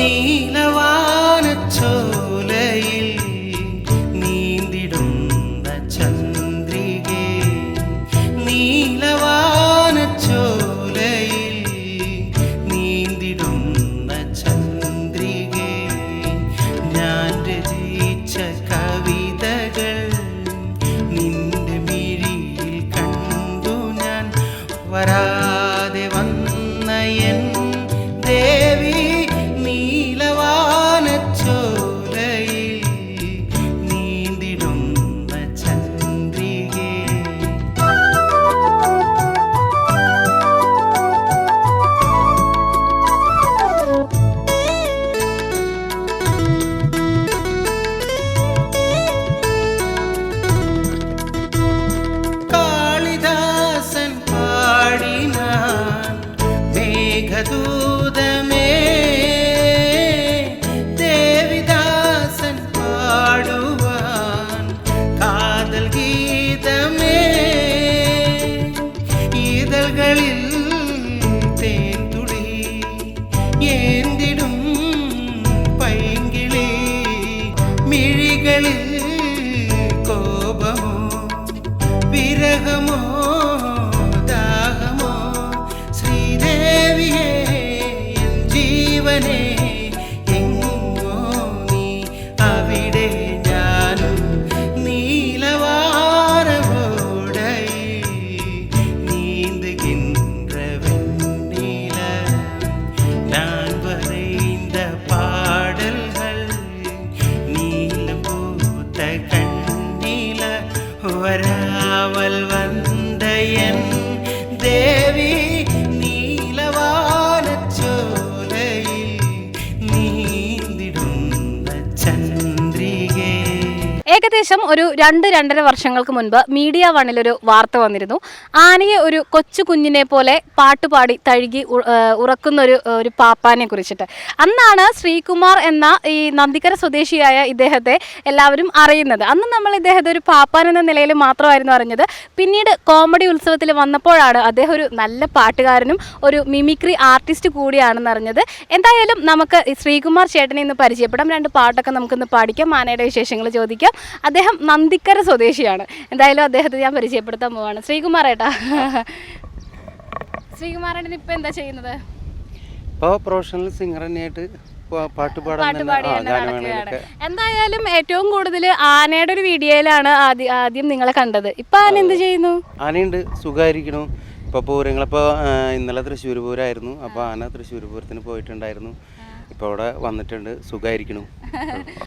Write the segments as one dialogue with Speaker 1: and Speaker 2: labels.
Speaker 1: നീലവാനച്ചോലയിൽ നീന്തിടുന്ന ചന്ദ്രികേ, നീലവാനച്ചോലയിൽ നീന്തിടുന്ന ചന്ദ്രികേ, ഞാൻ രചിച്ച കവിതകൾ നിന്റെ മിഴിയിൽ കണ്ടു ഞാൻ. വരാതെ വന്ന എൻ ദേവി നീലവാനച്ചോലയിൽ നീന്തിടുന്ന ചന്ദ്രികേ. കാളിദാസൻ പാടിനാൻ മേഘദൂതമേ, ദേവിദാസൻ പാടുവാൻ കാതൽ ഗീതമേ, ഈതൾകളിൽ തേൻതുളി ഏന്തിടും പൈങ്കിളി, മിഴികളിൽ കോപമോ വിരഹമോ ദാഹമോ, ശ്രീദേവിയേ എൻ ജീവനേ എങ്ങോ നീ, അവിടെ ഞാനും നീലവാനവോടയിൽ നീന്തുകിன்ற வெண்ணில. நான் வரைந்த பாடல்கள் நீலம் பூத்த கண்ணில, വരാവൽ വന്ന എൻ ദേവി നീലവാനച്ചോലയിൽ നീന്തിടുന്ന ചന്ദ്രികേ.
Speaker 2: ഏകദേശം ഒരു 2-2.5 വർഷങ്ങൾക്ക് മുൻപ് മീഡിയ വണ്ണിലൊരു വാർത്ത വന്നിരുന്നു. ആനയെ ഒരു കൊച്ചു കുഞ്ഞിനെ പോലെ പാട്ടുപാടി തഴുകി ഉറക്കുന്ന ഒരു പാപ്പാനെ കുറിച്ചിട്ട്. അന്നാണ് ശ്രീകുമാർ എന്ന ഈ നന്ദിക്കര സ്വദേശിയായ ഇദ്ദേഹത്തെ എല്ലാവരും അറിയുന്നത്. അന്ന് നമ്മൾ ഇദ്ദേഹത്തെ ഒരു പാപ്പാൻ എന്ന നിലയിൽ മാത്രമായിരുന്നു അറിഞ്ഞത്. പിന്നീട് കോമഡി ഉത്സവത്തിൽ വന്നപ്പോഴാണ് അദ്ദേഹം ഒരു നല്ല പാട്ടുകാരനും ഒരു മിമിക്രി ആർട്ടിസ്റ്റ് കൂടിയാണെന്ന് അറിഞ്ഞത്. എന്തായാലും നമുക്ക് ശ്രീകുമാർ ചേട്ടനെ ഇന്ന് പരിചയപ്പെടാം. 2 പാട്ടൊക്കെ നമുക്കിന്ന് പാടിക്കാം, ആനയുടെ വിശേഷങ്ങൾ ചോദിക്കാം. അദ്ദേഹം നന്ദിക്കര സ്വദേശിയാണ്. എന്തായാലും അദ്ദേഹത്തെ ഞാൻ പരിചയപ്പെടുത്താൻ പോവാണ്. ശ്രീകുമാർ ഏട്ടാ, ശ്രീകുമാരേട്ടൻ ഇപ്പൊ എന്താ ചെയ്യുന്നത്?
Speaker 3: ഇപ്പോൾ പ്രൊഫഷണൽ സിംഗർ തന്നെയായിട്ട്
Speaker 2: എന്തായാലും ഏറ്റവും കൂടുതൽ ആനയുടെ ഒരു വീഡിയോയിലാണ് ആദ്യം നിങ്ങളെ കണ്ടത്. ഇപ്പൊ ആന എന്ത് ചെയ്യുന്നു?
Speaker 3: ആനയുണ്ട്, സുഖമായിരിക്കണു. ഇപ്പോൾ പൂരങ്ങളിപ്പോൾ ഇന്നലെ തൃശ്ശൂർ പൂരമായിരുന്നു. അപ്പോൾ ആന തൃശ്ശൂർ പൂരത്തിന് പോയിട്ടുണ്ടായിരുന്നു. ഇപ്പോൾ അവിടെ വന്നിട്ടുണ്ട്, സുഖമായിരിക്കണു.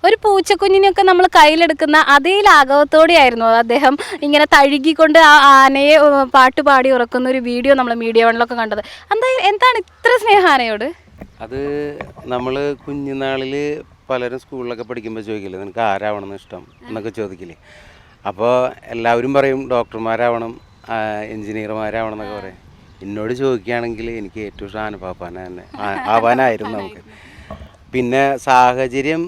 Speaker 2: ഒരു പൂച്ചക്കുഞ്ഞിനെയൊക്കെ നമ്മൾ കയ്യിലെടുക്കുന്ന അതേ ലാഘവത്തോടെയായിരുന്നു അദ്ദേഹം ഇങ്ങനെ തഴുകിക്കൊണ്ട് ആ ആനയെ പാട്ടുപാടി ഉറക്കുന്ന ഒരു വീഡിയോ നമ്മൾ മീഡിയ വണ്ണിലൊക്കെ കണ്ടത്. എന്താണ് ഇത്ര സ്നേഹം ആനയോട്?
Speaker 3: അത് നമ്മൾ കുഞ്ഞുനാളിൽ പലരും സ്കൂളിലൊക്കെ പഠിക്കുമ്പോൾ ചോദിക്കില്ലേ, നിനക്ക് ആരാവണമെന്ന് ഇഷ്ടം എന്നൊക്കെ ചോദിക്കില്ലേ. അപ്പോൾ എല്ലാവരും പറയും ഡോക്ടർമാരാവണം, എൻജിനീയർമാരാവണം എന്നൊക്കെ പറയും. എന്നോട് ചോദിക്കുകയാണെങ്കിൽ എനിക്ക് ഏറ്റവും ഇഷ്ടം ആനപ്പാപ്പാനെ തന്നെ ആവാനായിരുന്നു നമുക്ക്. പിന്നെ സാഹചര്യം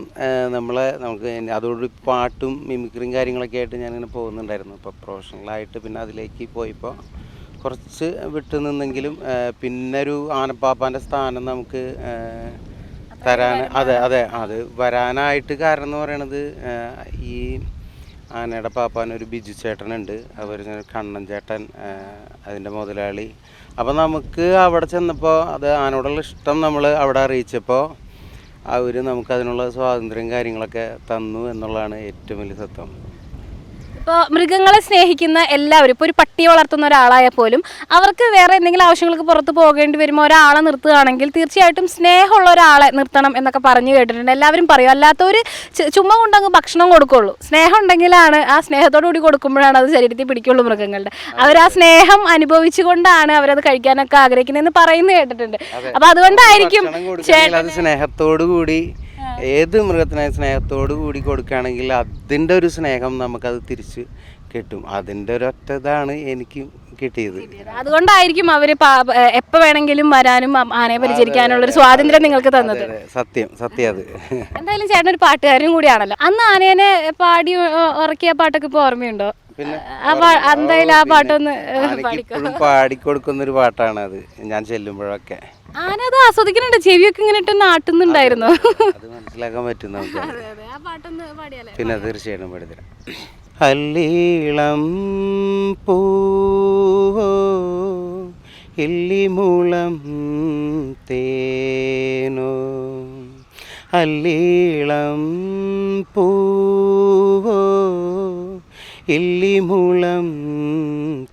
Speaker 3: നമുക്ക് അതോടൊരു പാട്ടും മിമിക്രിയും കാര്യങ്ങളൊക്കെ ആയിട്ട് ഞാനിങ്ങനെ പോകുന്നുണ്ടായിരുന്നു. ഇപ്പോൾ പ്രൊഫഷണലായിട്ട് പിന്നെ അതിലേക്ക് പോയപ്പോൾ കുറച്ച് വിട്ടു നിന്നെങ്കിലും പിന്നെ ഒരു ആനപ്പാപ്പാൻ്റെ സ്ഥാനം നമുക്ക് തരാൻ അത് വരാനായിട്ട് കാരണം എന്ന് പറയണത്, ഈ ആനയുടെ പാപ്പാനൊരു ബിജു ചേട്ടനുണ്ട്, അവർ കണ്ണൻ ചേട്ടൻ അതിൻ്റെ മുതലാളി. അപ്പോൾ നമുക്ക് അവിടെ ചെന്നപ്പോൾ അത് ആനയോടുള്ള ഇഷ്ടം നമ്മൾ അവിടെ അറിയിച്ചപ്പോൾ അവർ നമുക്കതിനുള്ള സ്വാതന്ത്ര്യം കാര്യങ്ങളൊക്കെ തന്നു എന്നുള്ളതാണ് ഏറ്റവും വലിയ സത്യം.
Speaker 2: ഇപ്പോൾ മൃഗങ്ങളെ സ്നേഹിക്കുന്ന എല്ലാവരും, ഇപ്പോൾ ഒരു പട്ടിയെ വളർത്തുന്ന ഒരാളായാൽ പോലും അവർക്ക് വേറെ എന്തെങ്കിലും ആവശ്യങ്ങൾക്ക് പുറത്ത് പോകേണ്ടി വരുമ്പോൾ ഒരാളെ നിർത്തുകയാണെങ്കിൽ തീർച്ചയായിട്ടും സ്നേഹമുള്ള ഒരാളെ നിർത്തണം എന്നൊക്കെ പറഞ്ഞു കേട്ടിട്ടുണ്ട്. എല്ലാവരും പറയും. അല്ലാത്തവർ ചുമ്മാ കൊണ്ടങ്ങ് ഭക്ഷണം കൊടുക്കുള്ളൂ. സ്നേഹം ഉണ്ടെങ്കിലാണ്, ആ സ്നേഹത്തോടു കൂടി കൊടുക്കുമ്പോഴാണ് അത് ശരീരത്തിൽ പിടിക്കുള്ളൂ മൃഗങ്ങളുടെ. അവർ ആ സ്നേഹം അനുഭവിച്ചുകൊണ്ടാണ് അവരത് കഴിക്കാനൊക്കെ ആഗ്രഹിക്കുന്നതെന്ന് പറയുന്നത് കേട്ടിട്ടുണ്ട്. അപ്പോൾ അതുകൊണ്ടായിരിക്കും
Speaker 3: സ്നേഹത്തോടു കൂടി ഏത് മൃഗത്തിനായി സ്നേഹത്തോടു കൂടി കൊടുക്കുകയാണെങ്കിൽ അതിൻ്റെ ഒരു സ്നേഹം നമുക്കത് തിരിച്ച് കിട്ടും. അതിൻ്റെ ഒരൊറ്റ ഇതാണ് എനിക്ക് കിട്ടിയത്.
Speaker 2: അതുകൊണ്ടായിരിക്കും അവർ എപ്പോൾ വേണമെങ്കിലും വരാനും ആനയെ പരിചരിക്കാനുള്ളൊരു സ്വാതന്ത്ര്യം നിങ്ങൾക്ക് തന്നത്.
Speaker 3: സത്യം അത്.
Speaker 2: എന്തായാലും ചേട്ടൻ ഒരു പാട്ടുകാരനും കൂടിയാണല്ലോ. അന്ന് ആനേനെ പാടി ഉറക്കിയ പാട്ടൊക്കെ ഇപ്പോൾ ഓർമ്മയുണ്ടോ?
Speaker 3: പിന്നെ
Speaker 2: എന്തായാലും ആ പാട്ടൊന്ന്
Speaker 3: ഇപ്പോഴും പാടിക്കൊടുക്കുന്ന ഒരു പാട്ടാണ് അത്, ഞാൻ ചെല്ലുമ്പോഴൊക്കെ.
Speaker 2: ആനത് ആസ്വദിക്കുന്നുണ്ട്, ചെവിയൊക്കെ ഇങ്ങനെ ഇട്ട് നാട്ടുന്നുണ്ടായിരുന്നു.
Speaker 3: അത് മനസ്സിലാക്കാൻ പറ്റും നമുക്ക്.
Speaker 2: ആ പാട്ടൊന്ന് പാടിയാലേ?
Speaker 3: പിന്നെ തീർച്ചയായിട്ടും പാടിത്തരാം. അല്ലീളം പൂവോ ഇല്ലിമുളം തേനോ, അല്ലീളം പൂവോ ഇല്ലിമുളം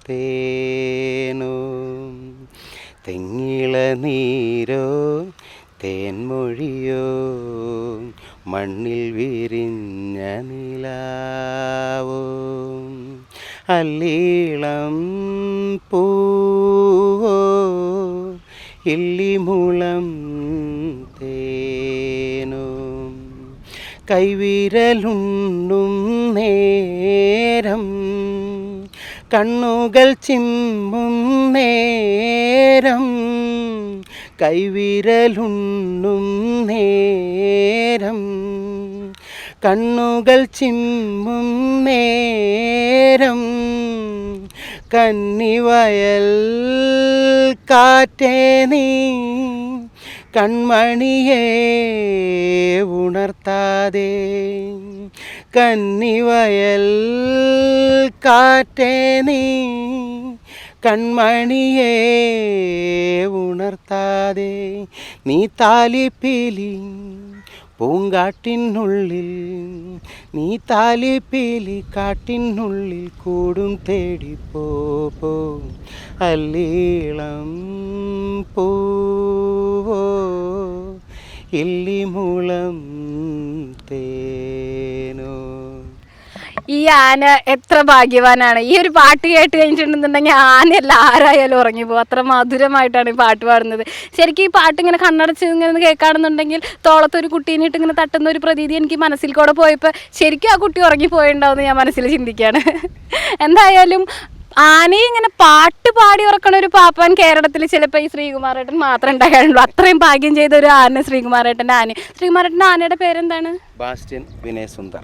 Speaker 3: തേനോ, തെങ്ങിള നീരോ തേൻമൊഴിയോ മണ്ണിൽ വിരിഞ്ഞ നിലാവോ, അല്ലീളം പൂവോ ഇല്ലിമുളം തേനോ, കൈവിരലുണ്ണും നേരം കണ്ണുകൾ ചിമ്മും നേരം, കൈവിരലുണ്ണും നേരം കണ്ണുകൾ ചിമ്മും നേരം, കന്നിവയൽ കാറ്റേ നീ കൺമണിയെ ഉണർത്താതെ, കന്നിവയൽ കാറ്റേ നീ കൺമണിയെ ഉണർത്താതെ, നീ താലിപ്പീലി പൂങ്കാട്ടിനുള്ളിൽ, നീ താലിപ്പീലി കാട്ടിനുള്ളിൽ കൂടും തേടിപ്പോ, അല്ലീളം പൂവോ ഇല്ലിമുളം തേനോ.
Speaker 2: ഈ ആന എത്ര ഭാഗ്യവാനാണ്. ഈ ഒരു പാട്ട് കേട്ട് കഴിഞ്ഞിട്ടുണ്ടെന്നുണ്ടെങ്കിൽ ആനയല്ല ആരായാലും ഉറങ്ങിപ്പോകും. അത്ര മധുരമായിട്ടാണ് ഈ പാട്ട് പാടുന്നത്. ശരിക്കും ഈ പാട്ട് ഇങ്ങനെ കണ്ണടച്ച് ഇങ്ങനെ കേൾക്കുകയാണെന്നുണ്ടെങ്കിൽ തോളത്തൊരു കുട്ടീനിട്ട് ഇങ്ങനെ തട്ടുന്ന ഒരു പ്രതീതി എനിക്ക് മനസ്സിൽ കൂടെ പോയപ്പോൾ ശരിക്കും ആ കുട്ടി ഉറങ്ങിപ്പോയിണ്ടാവുമെന്ന് ഞാൻ മനസ്സിൽ ചിന്തിക്കുകയാണ്. എന്തായാലും ആനയെ ഇങ്ങനെ പാട്ട് പാടി ഉറക്കണ ഒരു പാപ്പാൻ കേരളത്തിൽ ചിലപ്പോൾ ഈ ശ്രീകുമാരേട്ടൻ മാത്രമേ ഉണ്ടാകാനുള്ളൂ. അത്രയും ഭാഗ്യം ചെയ്ത ഒരു ആന ശ്രീകുമാരേട്ടൻ്റെ ആന. ശ്രീകുമാരേട്ടൻ്റെ ആനയുടെ പേരെന്താണ്?
Speaker 3: ബാസ്റ്റിൻ വിനയ് സുന്ദർ.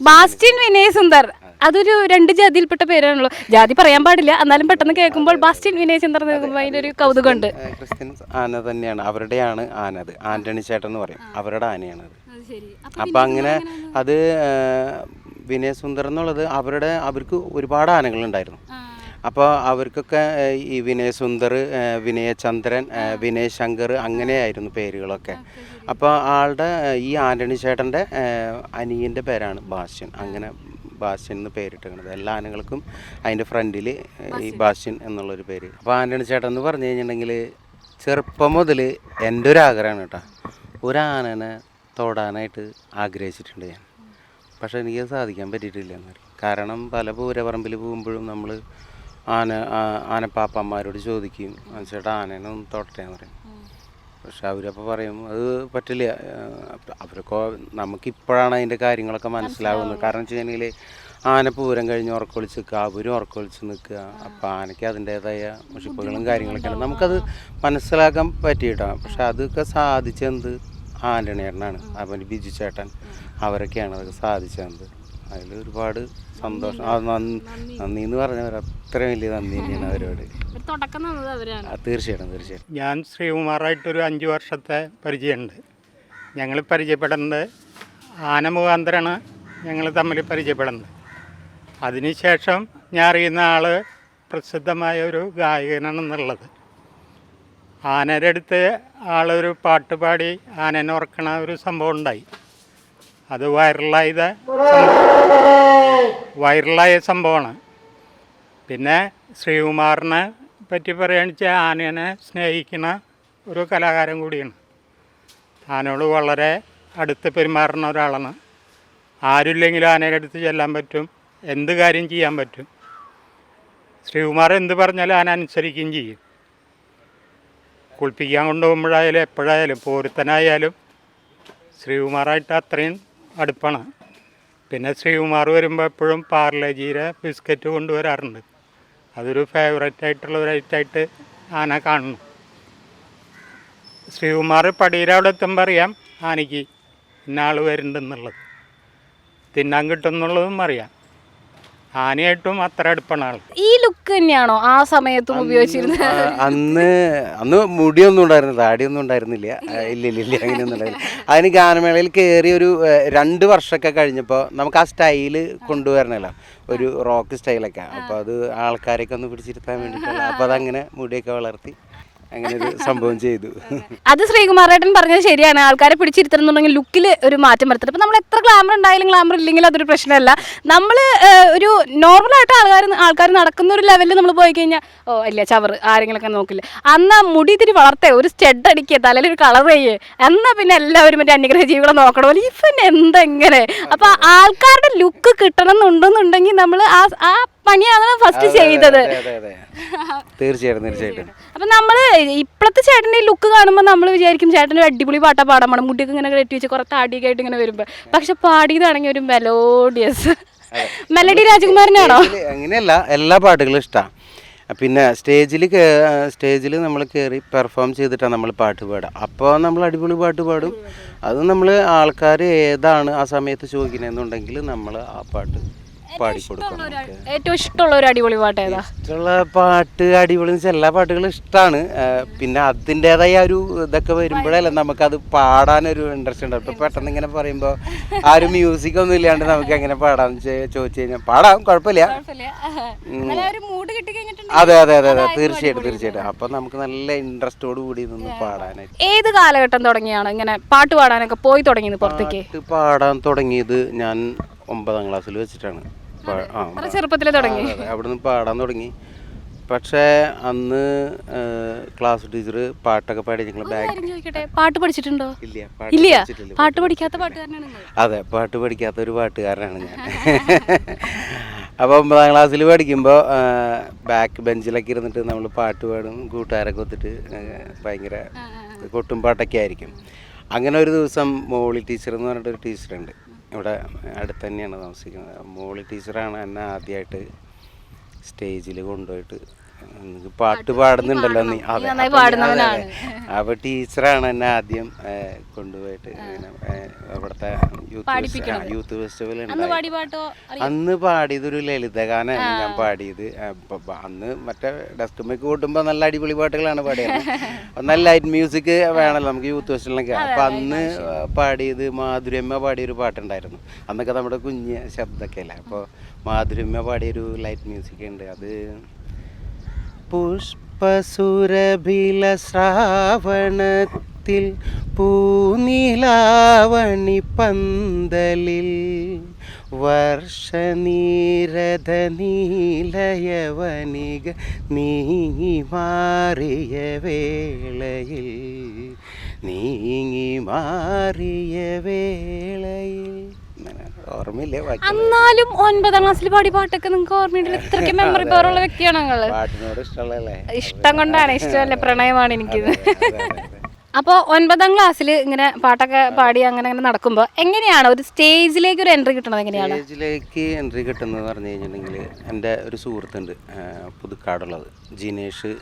Speaker 2: ബാസ്റ്റിൻ വിനയ് സുന്ദർ. അതൊരു 2 ജാതിയിൽപ്പെട്ട പേരാണല്ലോ. ജാതി പറയാൻ പാടില്ല, എന്നാലും പെട്ടെന്ന് കേൾക്കുമ്പോൾ ബാസ്റ്റിൻ വിനയ് സുന്ദർ കേൾക്കുമ്പോൾ അതിൻ്റെ ഒരു കൗതുകമുണ്ട്.
Speaker 3: ക്രിസ്ത്യൻ ആന തന്നെയാണ്, അവരുടെയാണ് ആനത്. ആന്റണി ചേട്ടൻ എന്ന് പറയും, അവരുടെ ആനയാണത്. അപ്പം അങ്ങനെ അത് വിനയ് സുന്ദർ എന്നുള്ളത് അവർക്ക് ഒരുപാട് ആനകളുണ്ടായിരുന്നു. അപ്പോൾ അവർക്കൊക്കെ ഈ വിനയ് സുന്ദർ, വിനയചന്ദ്രൻ, വിനയ് ശങ്കർ അങ്ങനെയായിരുന്നു പേരുകളൊക്കെ. അപ്പോൾ ആളുടെ ഈ ആന്റണി ചേട്ടൻ്റെ അനിയൻ്റെ പേരാണ് ബാസ്റ്റിൻ. അങ്ങനെ ബാസ്റ്റിൻ എന്ന് പേരിട്ടിരിക്കുന്നത്. എല്ലാ ആനകൾക്കും അതിൻ്റെ ഫ്രണ്ടിൽ ഈ ബാസ്റ്റിൻ എന്നുള്ളൊരു പേര്. അപ്പോൾ ആന്റണി ചേട്ടൻ എന്ന് പറഞ്ഞു കഴിഞ്ഞിട്ടുണ്ടെങ്കിൽ ചെറുപ്പം മുതൽ എൻ്റെ ഒരു ആഗ്രഹമാണ് കേട്ടോ, ഒരാനനെ തൊടാനായിട്ട് ആഗ്രഹിച്ചിട്ടുണ്ട് ഞാൻ. പക്ഷേ എനിക്ക് സാധിക്കാൻ പറ്റിയിട്ടില്ല. കാരണം പല പൂരപ്പറമ്പിൽ പോകുമ്പോഴും നമ്മൾ ആനപ്പാപ്പന്മാരോട് ചോദിക്കും, ചേട്ടാ ആനേനെ ഒന്ന് തൊട്ടേ എന്ന് പറയും. പക്ഷെ അവരപ്പോൾ പറയും അത് പറ്റില്ല. അവരൊക്കെ നമുക്കിപ്പോഴാണ് അതിൻ്റെ കാര്യങ്ങളൊക്കെ മനസ്സിലാവുന്നത്. കാരണം വെച്ച് കഴിഞ്ഞാൽ ആന പൂരം കഴിഞ്ഞ് ഉറക്കൊളിച്ച് നിൽക്കുക, അവരും ഉറക്കൊളിച്ച് നിൽക്കുക. അപ്പോൾ ആനയ്ക്ക് അതിൻ്റേതായ മുഷിപ്പുകളും കാര്യങ്ങളൊക്കെയാണ്, നമുക്കത് മനസ്സിലാക്കാൻ പറ്റിയിട്ടാണ്. പക്ഷെ അതൊക്കെ സാധിച്ചത് ആൻ്റണിയേട്ടനാണ്, അവന് ബിജു ചേട്ടൻ, അവരൊക്കെയാണ് അതൊക്കെ സാധിച്ചത്. അതിൽ ഒരുപാട് സന്തോഷം. നന്ദി എന്ന് പറഞ്ഞവർ അത്രയും വലിയ നന്ദി തന്നെയാണ് അവരോട്. തീർച്ചയായിട്ടും.
Speaker 4: ഞാൻ ശ്രീകുമാറായിട്ടൊരു 5 വർഷത്തെ പരിചയമുണ്ട്. ഞങ്ങൾ പരിചയപ്പെടുന്നത് ആന മുഖാന്തരമാണ് ഞങ്ങൾ തമ്മിൽ പരിചയപ്പെടുന്നത്. അതിനുശേഷം ഞാൻ അറിയുന്ന ആൾ പ്രസിദ്ധമായ ഒരു ഗായകനാണെന്നുള്ളത്. ആനയുടെ അടുത്ത് ആളൊരു പാട്ട് പാടി ആനനെ ഉറക്കണ ഒരു സംഭവം ഉണ്ടായി. അത് വൈറലായ സംഭവമാണ്. പിന്നെ ശ്രീകുമാറിനെ പറ്റി പറയുകയാണെന്ന് വെച്ചാൽ ആനേനെ സ്നേഹിക്കുന്ന ഒരു കലാകാരൻ കൂടിയാണ്. ആനയോട് വളരെ അടുത്ത് പെരുമാറുന്ന ഒരാളാണ്. ആരുമില്ലെങ്കിലും ആനയുടെ അടുത്ത് ചെല്ലാൻ പറ്റും, എന്ത് കാര്യം ചെയ്യാൻ പറ്റും. ശ്രീകുമാർ എന്ത് പറഞ്ഞാലും ആന അനുസരിക്കുകയും ചെയ്യും. കുളിപ്പിക്കാൻ കൊണ്ടുപോകുമ്പോഴായാലും എപ്പോഴായാലും പോരുത്തനായാലും ശ്രീകുമാറായിട്ട് അത്രയും അടുപ്പാണ്. പിന്നെ ശ്രീകുമാർ വരുമ്പോൾ എപ്പോഴും പാർലേജീര ബിസ്ക്കറ്റ് കൊണ്ടുവരാറുണ്ട്. അതൊരു ഫേവറേറ്റ് ആയിട്ടുള്ള ഒരു ഐറ്റമായിട്ട് ആന കാണുന്നു. ശ്രീകുമാർ പടിയിലവിടെ എത്തുമ്പോൾ അറിയാം ആനയ്ക്ക് ഇന്ന ആൾ വരുന്നുണ്ടെന്നുള്ളത്, തിന്നാൻ കിട്ടുമെന്നുള്ളതും അറിയാം. ആനയായിട്ടും അത്ര അടുപ്പമാണ് ആൾ.
Speaker 2: ഈ ലുക്ക് തന്നെയാണോ ആ സമയത്തും ഉപയോഗിച്ചിരുന്നത്?
Speaker 3: അന്ന് മുടിയൊന്നും ഉണ്ടായിരുന്നില്ല, താടിയൊന്നും ഉണ്ടായിരുന്നില്ല. ഇല്ല അങ്ങനെയൊന്നും ഉണ്ടായിരുന്നില്ല. അതിന് ഗാനമേളയിൽ കയറി ഒരു 2 വർഷമൊക്കെ കഴിഞ്ഞപ്പോൾ നമുക്ക് ആ സ്റ്റൈല് കൊണ്ടുവരണമല്ലോ, ഒരു റോക്ക് സ്റ്റൈലൊക്കെ. അപ്പോൾ അത് ആൾക്കാരെയൊക്കെ ഒന്ന് പിടിച്ചിരുത്താൻ വേണ്ടിയിട്ടുള്ള, അപ്പോൾ അതങ്ങനെ മുടിയൊക്കെ വളർത്തി അങ്ങനെ ഒരു സംഭവം ചെയ്തു.
Speaker 2: അത് ശ്രീകുമാരേട്ടൻ പറഞ്ഞത് ശരിയാണ്. ആൾക്കാരെ പിടിച്ചിരുത്തുന്നുണ്ടെങ്കിൽ ലുക്കിൽ ഒരു മാറ്റം വരുത്തുന്നത്. ഇപ്പം നമ്മൾ എത്ര ഗ്ലാമർ ഉണ്ടായാലും ഗ്ലാമർ ഇല്ലെങ്കിലും അതൊരു പ്രശ്നമല്ല. നമ്മൾ ഒരു നോർമലായിട്ട് ആൾക്കാർ നടക്കുന്ന ഒരു ലെവലിൽ നമ്മൾ പോയി കഴിഞ്ഞാൽ ഓ ഇല്ല ചവറ് ആരെങ്കിലൊക്കെ നോക്കില്ല. അന്ന് മുടി തിരി വളർത്തേ, ഒരു സ്റ്റെഡ് അടിക്കുക, തലയിൽ ഒരു കളർ ചെയ്യേ, എന്നാൽ പിന്നെ എല്ലാവരും മറ്റേ അന്യഗ്രഹ ജീവികളെ നോക്കണമല്ലോ. ഇപ്പം എന്തെങ്ങനെ അപ്പം ആൾക്കാരുടെ ലുക്ക് കിട്ടണം എന്നുണ്ടെന്നുണ്ടെങ്കിൽ നമ്മൾ ആ പണിയാണ് ഫസ്റ്റ് ചെയ്തത്.
Speaker 3: തീർച്ചയായിട്ടും.
Speaker 2: അപ്പം നമ്മൾ ഇപ്പോഴത്തെ ചേട്ടൻ്റെ ഈ ലുക്ക് കാണുമ്പോൾ നമ്മൾ വിചാരിക്കും ചേട്ടൻ ഒരു അടിപൊളി പാട്ടാ പാടാൻ പോണം, മുടിയൊക്കെ ഇങ്ങനെ കെട്ടി വെച്ച് കുറേ താടിയൊക്കെ ആയിട്ട് ഇങ്ങനെ വരുമ്പോൾ. പക്ഷെ പാടിയതാണെങ്കിൽ ഒരു മെലോഡിയസ് മെലഡി രാജകുമാരനാണോ?
Speaker 3: അങ്ങനെയല്ല, എല്ലാ പാട്ടുകളും ഇഷ്ടമാണ്. പിന്നെ സ്റ്റേജിൽ നമ്മൾ കയറി പെർഫോം ചെയ്തിട്ടാണ് നമ്മൾ പാട്ട് പാടുക. അപ്പോൾ നമ്മൾ അടിപൊളി പാട്ട് പാടും. അത് നമ്മൾ ആൾക്കാർ ഏതാണ് ആ സമയത്ത് ചോദിക്കണമെന്നുണ്ടെങ്കിൽ നമ്മൾ ആ പാട്ട് പാടിക്കൊടുക്കണം.
Speaker 2: ഏറ്റവും ഇഷ്ടമുള്ള ഒരു അടിപൊളി പാട്ട് ഏതാ?
Speaker 3: ഇഷ്ടമുള്ള പാട്ട് അടിപൊളി എന്ന് വെച്ചാൽ എല്ലാ പാട്ടുകളും ഇഷ്ടമാണ്. പിന്നെ അതിൻ്റെതായ ഒരു ഇതൊക്കെ വരുമ്പോഴല്ലേ നമുക്കത് പാടാനൊരു ഇൻട്രസ്റ്റ് ഉണ്ടാവും. ഇപ്പം പെട്ടെന്ന് ഇങ്ങനെ പറയുമ്പോൾ ആ ഒരു മ്യൂസിക് ഒന്നും ഇല്ലാണ്ട് നമുക്ക് എങ്ങനെ പാടാന്ന് ചോദിച്ചു കഴിഞ്ഞാൽ പാടാം, കുഴപ്പമില്ല. അതെ തീർച്ചയായിട്ടും. അപ്പം നമുക്ക് നല്ല ഇൻട്രസ്റ്റോട് കൂടി നിന്ന് പാടാനായിട്ട്.
Speaker 2: ഏത് കാലഘട്ടം തുടങ്ങിയാണ് ഇങ്ങനെ പാട്ട് പാടാനൊക്കെ പോയി തുടങ്ങിയത്? പുറത്തേക്ക്
Speaker 3: പാട്ട് പാടാൻ തുടങ്ങിയത് ഞാൻ 9ാം ക്ലാസ്സിൽ വെച്ചിട്ടാണ്.
Speaker 2: ചെറുപ്പത്തിൽ തുടങ്ങി
Speaker 3: അവിടുന്ന് പാടാൻ തുടങ്ങി. പക്ഷേ അന്ന് ക്ലാസ് ടീച്ചർ പാട്ടൊക്കെ പാടി ഞങ്ങൾ
Speaker 2: പാട്ട് പഠിച്ചിട്ടുണ്ടോ?
Speaker 3: ഇല്ല,
Speaker 2: പാട്ട് പഠിക്കാത്ത പാട്ടുകാരനാണ്.
Speaker 3: അതെ, പാട്ട് പഠിക്കാത്ത ഒരു പാട്ടുകാരനാണ് ഞാൻ. അപ്പോൾ 9ാം ക്ലാസ്സിൽ പഠിക്കുമ്പോൾ ബാക്ക് ബെഞ്ചിലൊക്കെ ഇരുന്നിട്ട് നമ്മൾ പാട്ട് പാടും, കൂട്ടുകാരൊക്കെ ഒത്തിട്ട് ഭയങ്കര കൊട്ടും പാട്ടൊക്കെ ആയിരിക്കും. അങ്ങനെ ഒരു ദിവസം മോളി ടീച്ചർ എന്ന് പറഞ്ഞിട്ടൊരു ടീച്ചറുണ്ട്, ഇവിടെ അടുത്ത് തന്നെയാണ് താമസിക്കുന്നത്. മോളി ടീച്ചറാണ് എന്നെ ആദ്യമായിട്ട് സ്റ്റേജിൽ കൊണ്ടുപോയിട്ട് പാട്ട് പാടുന്നുണ്ടല്ലോ നീ. അതെ, അപ്പോൾ ടീച്ചറാണ് എന്നെ ആദ്യം കൊണ്ടുപോയിട്ട് അവിടുത്തെ യൂത്ത് ഫെസ്റ്റിവൽ ഉണ്ടായി. അന്ന് പാടിയതൊരു ലളിതഗാനാണ് ഞാൻ പാടിയത്. അന്ന് മറ്റേ ഡെസ്ക്ടോമിക്ക് കൂട്ടുമ്പോൾ നല്ല അടിപൊളി പാട്ടുകളാണ് പാടിയത്. നല്ല ലൈറ്റ് മ്യൂസിക് വേണമല്ലോ നമുക്ക് യൂത്ത് ഫെസ്റ്റിവലിനൊക്കെ. അപ്പം അന്ന് പാടിയത് മാധുര്യമ്മ പാടിയൊരു പാട്ടുണ്ടായിരുന്നു. അന്നൊക്കെ നമ്മുടെ കുഞ്ഞ് ശബ്ദമൊക്കെ അല്ലേ. അപ്പോൾ മാധുര്യമ്മ പാടിയൊരു ലൈറ്റ് മ്യൂസിക് ഉണ്ട്. അത് പുഷ്പസുരഭില ശ്രാവണത്തിൽ പൂനിലാവണി പന്തലിൽ വർഷനീരത നീലയവനിക നീങ്ങി മാറിയ വേളയിൽ ഓർമ്മയില്ലേ?
Speaker 2: എന്നാലും 9ാം ക്ലാസ്സിൽ പാടി പാട്ടൊക്കെ നിങ്ങൾക്ക് ഓർമ്മയുണ്ടല്ലോ. ഇത്രയ്ക്ക് മെമ്മറി പവർ ഉള്ള വ്യക്തിയാണ് നിങ്ങള്. ഇഷ്ടം കൊണ്ടാണ്, ഇഷ്ടമല്ല പ്രണയമാണ് എനിക്കിത്. അപ്പോൾ 9ാം ക്ലാസ്സിൽ ഇങ്ങനെ പാട്ടൊക്കെ പാടി അങ്ങനെ നടക്കുമ്പോൾ എങ്ങനെയാണ് ഒരു സ്റ്റേജിലേക്ക് ഒരു എൻട്രി കിട്ടുന്നത്? എങ്ങനെയാണ്
Speaker 3: സ്റ്റേജിലേക്ക് എൻട്രി കിട്ടുന്നത് പറഞ്ഞു കഴിഞ്ഞിട്ടുണ്ടെങ്കിൽ, എൻ്റെ ഒരു സുഹൃത്തുണ്ട് പുതുക്കാടുള്ളത്, ജിനേഷ്,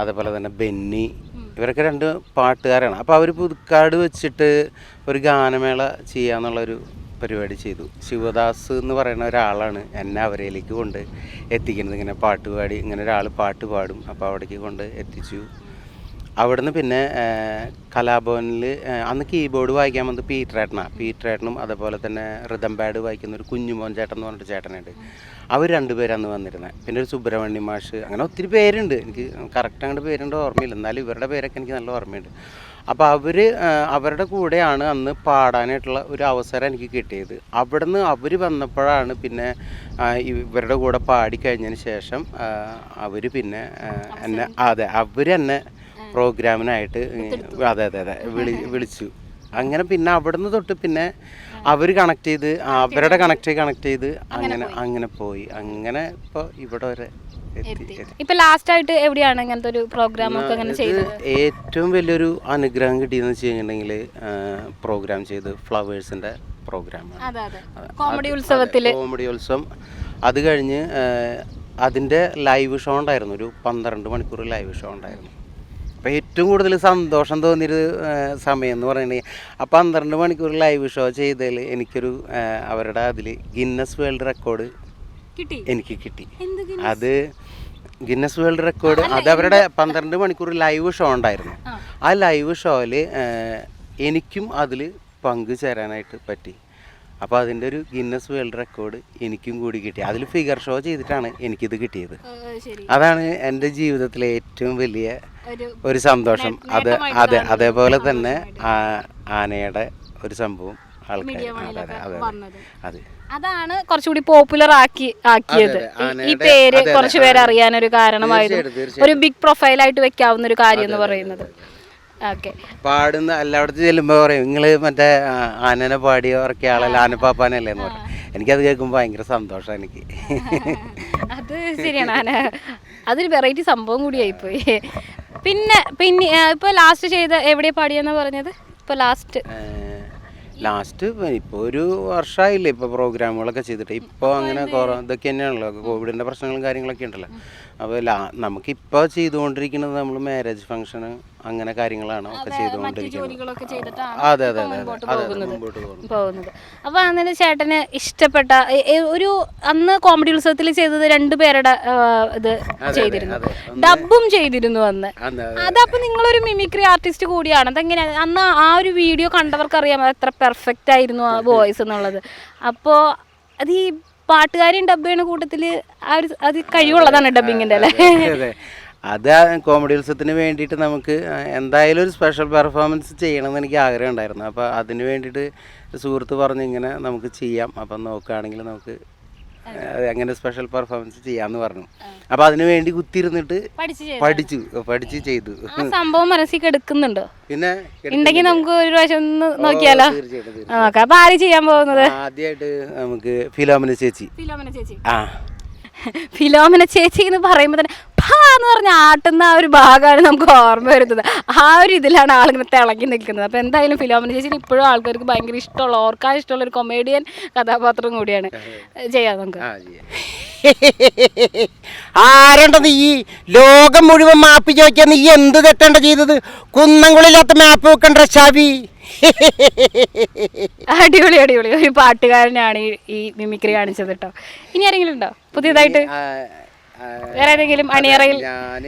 Speaker 3: അതേപോലെ തന്നെ ബെന്നി, ഇവരൊക്കെ 2 പാട്ടുകാരാണ്. അപ്പോൾ അവർ പുതുക്കാട് വെച്ചിട്ട് ഒരു ഗാനമേള ചെയ്യാന്നുള്ളൊരു പരിപാടി ചെയ്തു. ശിവദാസ് എന്ന് പറയുന്ന ഒരാളാണ് എന്നെ അവരേലേക്ക് കൊണ്ട് എത്തിക്കുന്നത്. ഇങ്ങനെ പാട്ട് പാടി, ഇങ്ങനെ ഒരാൾ പാട്ട് പാടും, അപ്പോൾ അവിടേക്ക് കൊണ്ട് എത്തിച്ചു. അവിടുന്ന് പിന്നെ കലാഭവനിൽ അന്ന് കീബോർഡ് വായിക്കാൻ വന്നത് പീറ്ററേട്ടനും അതേപോലെ തന്നെ റിതം പാഡ് വായിക്കുന്ന ഒരു കുഞ്ഞുമോൻ ചേട്ടൻ എന്ന് പറഞ്ഞിട്ട് ചേട്ടനുണ്ട്. അവർ 2 പേര് അന്ന് വന്നിരുന്നത്. പിന്നെ ഒരു സുബ്രഹ്മണ്യ മാഷ്, അങ്ങനെ ഒത്തിരി പേരുണ്ട്. എനിക്ക് കറക്റ്റ് അങ്ങോട്ട് പേരുണ്ട് ഓർമ്മയില്ല, എന്നാലും ഇവരുടെ പേരൊക്കെ എനിക്ക് നല്ല ഓർമ്മയുണ്ട്. അപ്പോൾ അവരുടെ കൂടെയാണ് അന്ന് പാടാനായിട്ടുള്ള ഒരു അവസരം എനിക്ക് കിട്ടിയത്. അവിടുന്ന് അവർ വന്നപ്പോഴാണ് പിന്നെ ഇവരുടെ കൂടെ പാടിക്കഴിഞ്ഞതിന് ശേഷം അവർ പിന്നെ എന്നെ എന്നെ പ്രോഗ്രാമിനായിട്ട് വിളിച്ചു. അങ്ങനെ പിന്നെ അവിടുന്ന് തൊട്ട് പിന്നെ അവർ കണക്ട് ചെയ്ത് അവരുടെ കണക്ട് ചെയ്ത് അങ്ങനെ പോയി. അങ്ങനെ ഇപ്പോൾ ഇവിടെ വരെ
Speaker 2: ഇപ്പൊ ലാസ്റ്റ് ആയിട്ട് എവിടെയാണ് ഇങ്ങനത്തെ ഒരു പ്രോഗ്രാം ഒക്കെ അങ്ങനെ ചെയ്തത്?
Speaker 3: ഏറ്റവും വലിയൊരു അനുഗ്രഹം കിട്ടിയെന്ന് വെച്ച് കഴിഞ്ഞിട്ടുണ്ടെങ്കിൽ പ്രോഗ്രാം ചെയ്ത് ഫ്ലവേഴ്സിന്റെ പ്രോഗ്രാമാണ്,
Speaker 2: കോമഡി ഉത്സവം.
Speaker 3: അത് കഴിഞ്ഞ് അതിൻ്റെ ലൈവ് ഷോ ഉണ്ടായിരുന്നു, ഒരു 12 മണിക്കൂർ ലൈവ് ഷോ ഉണ്ടായിരുന്നു. അപ്പോൾ ഏറ്റവും കൂടുതൽ സന്തോഷം തോന്നിയൊരു സമയം എന്ന് പറയുന്നത് ആ 12 മണിക്കൂർ ലൈവ് ഷോ ചെയ്തതിൽ എനിക്കൊരു അവരുടെ അതിൽ ഗിന്നസ് വേൾഡ് റെക്കോർഡ് എനിക്ക് കിട്ടി. അത് ഗിന്നസ് വേൾഡ് റെക്കോർഡ്. അത് അവരുടെ 12 മണിക്കൂർ ലൈവ് ഷോ ഉണ്ടായിരുന്നു. ആ ലൈവ് ഷോയിൽ എനിക്കും അതിൽ പങ്കുചേരാനായിട്ട് പറ്റി. അപ്പോൾ അതിൻ്റെ ഒരു ഗിന്നസ് വേൾഡ് റെക്കോർഡ് എനിക്കും കൂടി കിട്ടി. അതിൽ ഫിഗർ ഷോ ചെയ്തിട്ടാണ് എനിക്കിത് കിട്ടിയത്. അതാണ് എൻ്റെ ജീവിതത്തിലെ ഏറ്റവും വലിയ ഒരു സന്തോഷം. അതേപോലെ തന്നെ ആനയുടെ ഒരു സംഭവം
Speaker 2: അതാണ് കുറച്ചുകൂടി പോപ്പുലർ ആക്കിയത്. ഈ പേര് കുറച്ചു പേര് അറിയാനൊരു കാരണമായിരുന്നു. ഒരു ബിഗ് പ്രൊഫൈലായിട്ട് വെക്കാവുന്ന ഒരു കാര്യം എന്ന് പറയുന്നത്.
Speaker 3: പാടുന്ന എല്ലായിടത്തും ചെല്ലുമ്പോൾ പറയും നിങ്ങൾ മറ്റേ ആനനെ പാടിയ ഉറക്കിയ ആളല്ല, ആനപ്പാപ്പാനല്ലേ എന്ന് പറയും. എനിക്കത് കേൾക്കുമ്പോൾ ഭയങ്കര സന്തോഷം. എനിക്ക്
Speaker 2: അത് ശരിയാണ്. അതൊരു വെറൈറ്റി സംഭവം കൂടിയായിപ്പോയി. പിന്നെ ഇപ്പൊ ലാസ്റ്റ് ചെയ്ത എവിടെയാ പാടിയെന്നാ പറഞ്ഞത്? ഇപ്പൊ ലാസ്റ്റ് ഇപ്പോൾ ഒരു വർഷമായില്ലേ ഇപ്പോൾ പ്രോഗ്രാമുകളൊക്കെ ചെയ്തിട്ട്. ഇപ്പോൾ അങ്ങനെ ഇതൊക്കെ തന്നെയാണല്ലോ, കോവിഡിൻ്റെ പ്രശ്നങ്ങളും കാര്യങ്ങളൊക്കെ ഉണ്ടല്ലോ. അപ്പോൾ നമുക്കിപ്പോൾ ചെയ്തുകൊണ്ടിരിക്കുന്നത് നമ്മൾ മാരേജ് ഫംഗ്ഷന് അങ്ങനെ കാര്യങ്ങളാണ് ഒക്കെ ചെയ്തുകൊണ്ടിരിക്കുന്നത്. അതെ അതെ മുമ്പോട്ട് പോകുന്നത്. അപ്പോൾ അങ്ങനെ ചേട്ടന് ഇഷ്ടപ്പെട്ട ഒരു അന്ന് കോമഡി ഉത്സവത്തിൽ ചെയ്തത് 2 പേരുടെ ഇത് ചെയ്തിരുന്നു, ഡബും ചെയ്തിരുന്നു അന്ന്. അതപ്പോൾ നിങ്ങളൊരു മിമിക്രി ആർട്ടിസ്റ്റ് കൂടിയാണ്. അതെങ്ങനെ അന്ന് ആ ഒരു വീഡിയോ കണ്ടവർക്കറിയാം എത്ര പെർഫെക്റ്റ് ആയിരുന്നു ആ വോയിസ് എന്നുള്ളത്. അപ്പോൾ അത് ഈ പാട്ടുകാരെയും ഡബ് ചെയ്യുന്ന കൂട്ടത്തിൽ അത് കഴിവുള്ളതാണ് ഡബിങ്ങിൻ്റെ അല്ലേ?
Speaker 3: അത് കോമഡി ഉത്സവത്തിന് വേണ്ടിയിട്ട് നമുക്ക് എന്തായാലും ഒരു സ്പെഷ്യൽ പെർഫോമൻസ് ചെയ്യണമെന്ന് എനിക്ക് ആഗ്രഹം ഉണ്ടായിരുന്നു. അപ്പോൾ അതിന് വേണ്ടിയിട്ട് സുഹൃത്ത് പറഞ്ഞു ഇങ്ങനെ നമുക്ക് ചെയ്യാം, അപ്പം നോക്കുകയാണെങ്കിൽ നമുക്ക് അങ്ങനെ സ്പെഷ്യൽ പെർഫോമൻസ് ചെയ്യാമെന്ന് പറഞ്ഞു. അപ്പോൾ അതിന് വേണ്ടി കുത്തിയിരുന്നിട്ട് പഠിച്ച് ചെയ്തു.
Speaker 2: സംഭവം മനസ്സിൽ എടുക്കുന്നുണ്ടോ?
Speaker 3: പിന്നെ
Speaker 2: ഉണ്ടെങ്കിൽ നമുക്ക് ഒരു പ്രാവശ്യം ഒന്ന് നോക്കിയാലോ? അപ്പൊ ആര് ചെയ്യാൻ പോകുന്നത്?
Speaker 3: ആദ്യമായിട്ട് നമുക്ക് ഫിലോമിന ചേച്ചി.
Speaker 2: ഫിലോമിന ചേച്ചി എന്ന് പറയുമ്പോൾ തന്നെ എന്ന് പറഞ്ഞ ആട്ടുന്ന ആ ഒരു ഭാഗമാണ് നമുക്ക് ഓർമ്മ വരുന്നത്. ആ ഒരു ഇതിലാണ് ആളിങ്ങനെ തിളങ്ങി നിൽക്കുന്നത്. അപ്പോൾ എന്തായാലും ഫിലോമിന ചേച്ചിന് ഇപ്പോഴും ആൾക്കാർക്ക് ഭയങ്കര ഇഷ്ടമുള്ള, ഓർക്കാൻ ഇഷ്ടമുള്ള ഒരു കൊമേഡിയൻ കഥാപാത്രം കൂടിയാണ്. ചെയ്യാം നമുക്ക്.
Speaker 5: ആരണ്ട നീ ലോകം മുഴുവൻ മാപ്പ് ചോദിക്കാൻ നീ എന്ത് തെറ്റണ്ട ചെയ്തത്? കുന്നംകുളില്ലാത്ത മാപ്പ് വെക്കണ്ട ഷാവി.
Speaker 2: അടിപൊളി ഒരു പാട്ടുകാരനാണ് ഈ മിമിക്രി കാണിച്ചത് കേട്ടോ. ഇനി ആരെങ്കിലും ഉണ്ടോ പുതിയതായിട്ട് വേറെ ഏതെങ്കിലും അണിയറയിൽ?
Speaker 3: ഞാൻ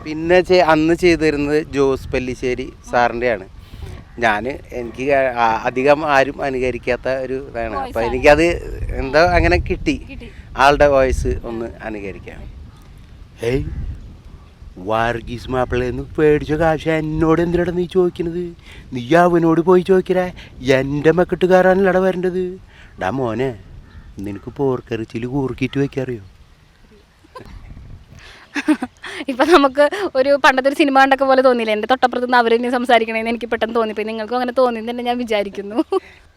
Speaker 3: പിന്നെ അന്ന് ചെയ്തിരുന്നത് ജോസ് പല്ലിശ്ശേരി സാറിൻ്റെയാണ്. എനിക്ക് അധികം ആരും അനുകരിക്കാത്ത ഒരു ഇതാണ്. അപ്പം എനിക്കത് എന്താ അങ്ങനെ കിട്ടി, ആളുടെ വോയിസ് ഒന്ന് അനുകരിക്കാം. ഹേയ് വർഗീസ് മാപ്പിളയെന്ന് പേടിച്ച കാശ് എന്നോട് എന്തിനാണ് നീ ചോദിക്കുന്നത്? നീ അവനോട് പോയി ചോദിക്കരാ, എൻ്റെ മെക്കെട്ടുകാരാണല്ലട വരേണ്ടത്. ഡാ മോനെ, നിനക്ക് പോർക്കറിച്ചിൽ കൂർക്കിയിട്ട് വയ്ക്കാറിയോ?
Speaker 2: ഇപ്പം നമുക്ക് ഒരു പണ്ടത്തെ ഒരു സിനിമ കണ്ടൊക്കെ പോലെ തോന്നിയില്ല? എൻ്റെ തൊട്ടപ്പുറത്ത് നിന്ന് അവരെന്നെ സംസാരിക്കണേന്ന് എനിക്ക് പെട്ടെന്ന് തോന്നിപ്പോയി. നിങ്ങൾക്കും അങ്ങനെ തോന്നിയെന്ന് തന്നെ ഞാൻ വിചാരിക്കുന്നു.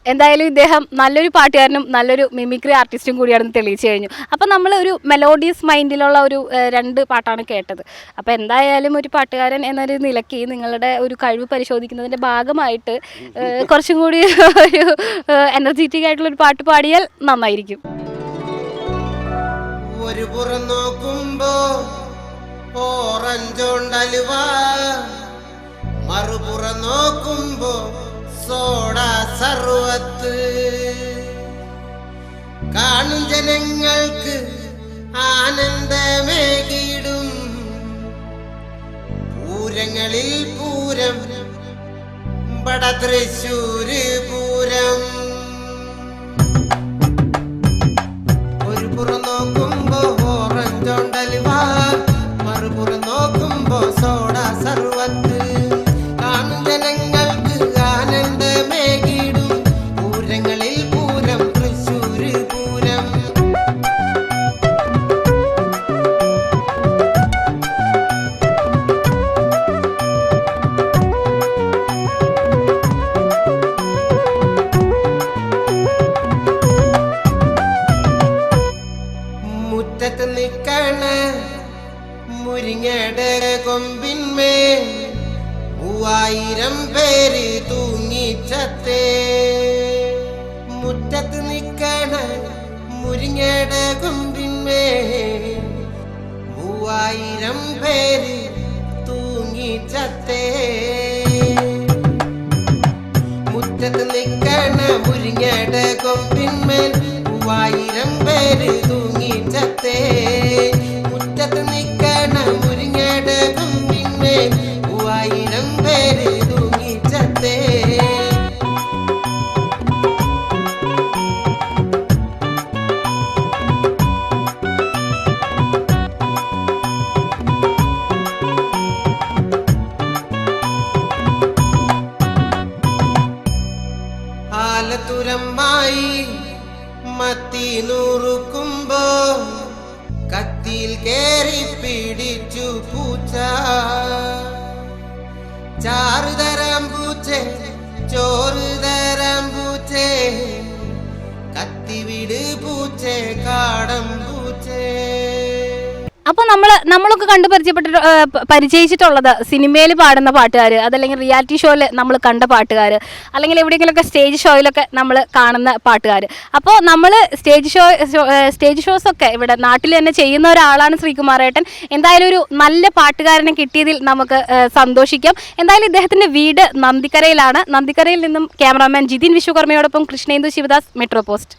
Speaker 2: എന്തായാലും ഇദ്ദേഹം നല്ലൊരു പാട്ടുകാരനും നല്ലൊരു മിമിക്രി ആർട്ടിസ്റ്റും കൂടിയാണെന്ന് തെളിയിച്ചു കഴിഞ്ഞു. അപ്പം നമ്മൾ ഒരു മെലോഡിയസ് മൈൻഡിലുള്ള ഒരു 2 പാട്ടാണ് കേട്ടത്. അപ്പോൾ എന്തായാലും ഒരു പാട്ടുകാരൻ എന്നൊരു നിലയ്ക്ക് നിങ്ങളുടെ ഒരു കഴിവ് പരിശോധിക്കുന്നതിൻ്റെ ഭാഗമായിട്ട് കുറച്ചും കൂടി ഒരു എനർജറ്റിക് ആയിട്ടുള്ളൊരു പാട്ട് പാടിയാൽ നന്നായിരിക്കും.
Speaker 1: ഒരു പുറം നോക്കുമ്പോ ഓറഞ്ചോണ്ടലുവ, മറുപുറം നോക്കുമ്പോ സോഡ സർവത്ത്. കാണും ജനങ്ങൾക്ക് ആനന്ദമേകിടും പൂരങ്ങളിൽ പൂരം ബട തൃശ്ശൂര് പൂരം. ഒരു പുറം നോക്കുമ്പോ ഓറഞ്ചോണ്ടലുവ, മറുപുറം നോക്കുമ്പോ സോഡ സർവത്ത്. കാണും ജനങ്ങൾക്ക് ആനന്ദമേകിടും പൂരങ്ങളിൽ പൂരം തൃശ്ശൂര് പൂരം. മുറ്റത്ത് നിക്കണ മുരിങ്ങയുടെ കൊമ്പിന്മേൽ 3000 പേര് തൂങ്ങിച്ചത്തേ. മുറ്റത്ത് നിക്കണ മുരിങ്ങയുടെ കൊമ്പിന്മേൽ 3000 പേര് തൂങ്ങിച്ചത്തേ. മുറ്റത്ത് നിക്കണ മുരിങ്ങയുടെ കൊമ്പിന്മേൽ മൂവായിരം പേര് തൂങ്ങിച്ചത്തേ. മുറ്റത്ത് നിക്കണ മുരിങ്ങയുടെ കൊമ്പിന്മേൽ മൂവായിരം പേര് തൂങ്ങിച്ചത്തേ. ആലത്തുരമ്മായി മത്തി നുറുക്കുമ്പോ കത്തിയിൽ കേറി പിടിച്ചു പൂച്ച. ചാറ് തരാം പൂച്ചേ, ചോറ് തരാം പൂച്ചേ, കത്തിവിട് പൂച്ചേ, കാടം പൂച്ചേ.
Speaker 2: അപ്പോൾ നമ്മളൊക്കെ കണ്ടു പരിചയിച്ചിട്ടുള്ളത് സിനിമയിൽ പാടുന്ന പാട്ടുകാർ, അതല്ലെങ്കിൽ റിയാലിറ്റി ഷോയിൽ നമ്മൾ കണ്ട പാട്ടുകാർ, അല്ലെങ്കിൽ എവിടെയെങ്കിലുമൊക്കെ സ്റ്റേജ് ഷോയിലൊക്കെ നമ്മൾ കാണുന്ന പാട്ടുകാർ. അപ്പോൾ നമ്മൾ സ്റ്റേജ് ഷോസൊക്കെ ഇവിടെ നാട്ടിൽ തന്നെ ചെയ്യുന്ന ഒരാളാണ് ശ്രീകുമാരേട്ടൻ. എന്തായാലും ഒരു നല്ല പാട്ടുകാരനെ കിട്ടിയതിൽ നമുക്ക് സന്തോഷിക്കാം. എന്തായാലും ഇദ്ദേഹത്തിൻ്റെ വീട് നന്ദിക്കരയിലാണ്. നന്ദിക്കരയിൽ നിന്നും ക്യാമറാമാൻ ജിതിൻ വിശ്വകർമ്മയോടൊപ്പം കൃഷ്ണേന്ദു ശിവദാസ്, മെട്രോ പോസ്റ്റ്.